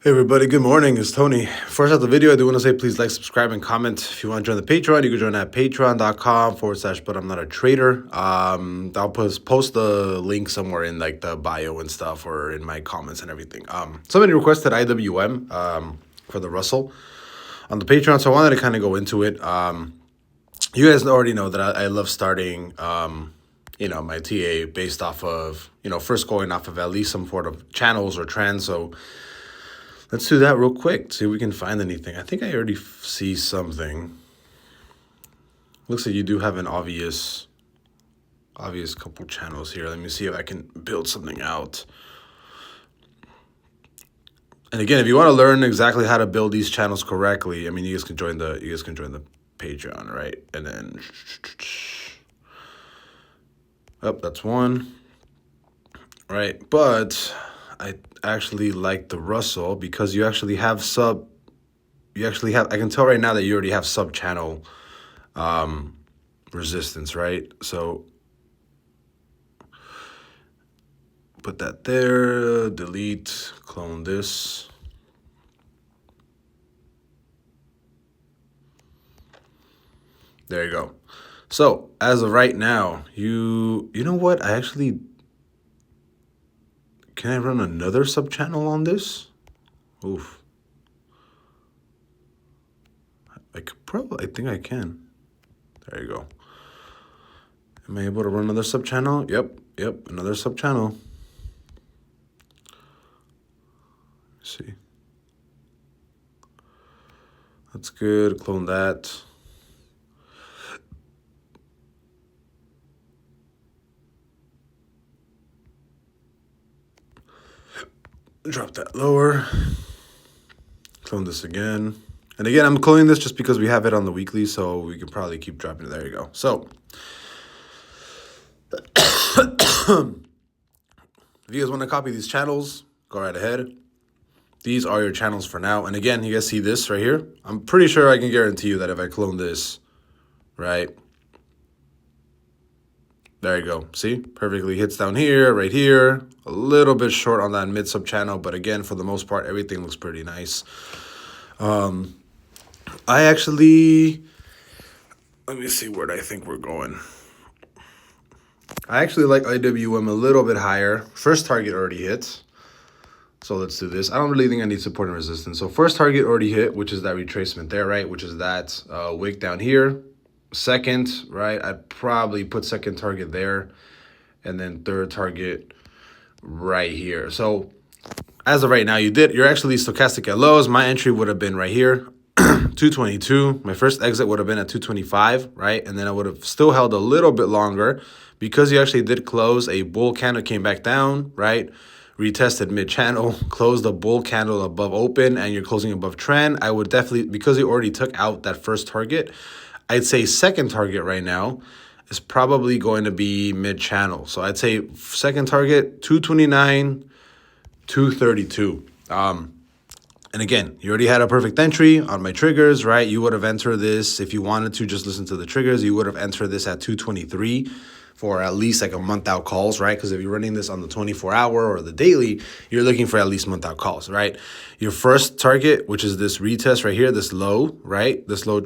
Hey everybody, good morning. It's Tony. First out the video, I do want to say please like, subscribe, and comment. If you want to join the Patreon, you can join at patreon.com/but I'm not a trader. I'll post the link somewhere in like the bio and stuff or in my comments and everything. Somebody requested IWM for the Russel on the Patreon, so I wanted to kind of go into it. You guys already know that I love starting my TA based off of, first going off of at least some sort of channels or trends. So let's do that real quick, see if we can find anything. I think I already see something. Looks like you do have an obvious couple channels here. Let me see if I can build something out. And again, if you want to learn exactly how to build these channels correctly, I mean, you guys can join the Patreon, right? And then that's one. Right, but I actually like the Russel because you actually have I can tell right now that you already have sub channel resistance, right? So put that there, delete, clone this. There you go. So as of right now, you know what? Can I run another sub channel on this? Oof. I think I can. There you go. Am I able to run another sub channel? Yep, another sub channel. Let's see. That's good. Clone that. Drop that lower. Clone this again. And again, I'm cloning this just because we have it on the weekly, so we can probably keep dropping it. There you go. So if you guys want to copy these channels, go right ahead. These are your channels for now. And again, you guys see this right here? I'm pretty sure I can guarantee you that if I clone this, right? There you go. See? Perfectly hits down here, right here. A little bit short on that mid sub channel, but again, for the most part, everything looks pretty nice. Let me see where I think we're going. I actually like IWM a little bit higher. First target already hit. So let's do this. I don't really think I need support and resistance. So first target already hit, which is that retracement there, right? Which is that wick down here. Second, right? I'd probably put second target there. And then third target right here. So as of right now, you're actually stochastic at lows. My entry would have been right here, 222. My first exit would have been at 225, right? And then I would have still held a little bit longer because you actually did close a bull candle, came back down, right? Retested mid-channel, closed the bull candle above open, and you're closing above trend. I would definitely, because you already took out that first target, I'd say second target right now is probably going to be mid-channel. So I'd say second target, 229, 232. And again, you already had a perfect entry on my triggers, right? You would have entered this, if you wanted to just listen to the triggers, you would have entered this at 223 for at least like a month out calls, right? Because if you're running this on the 24-hour or the daily, you're looking for at least month out calls, right? Your first target, which is this retest right here, this low, right? This low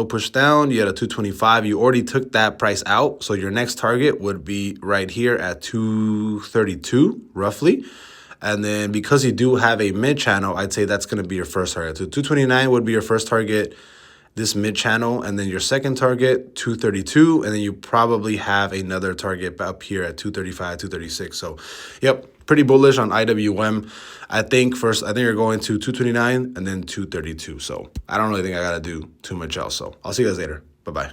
push down, you had a 225. You already took that price out. So your next target would be right here at 232, roughly. And then because you do have a mid channel, I'd say that's going to be your first target. So 229 would be your first target, this mid channel, and then your second target, 232, and then you probably have another target up here at 235, 236. So, yep, pretty bullish on IWM. I think you're going to 229 and then 232. So I don't really think I got to do too much else. So I'll see you guys later. Bye-bye.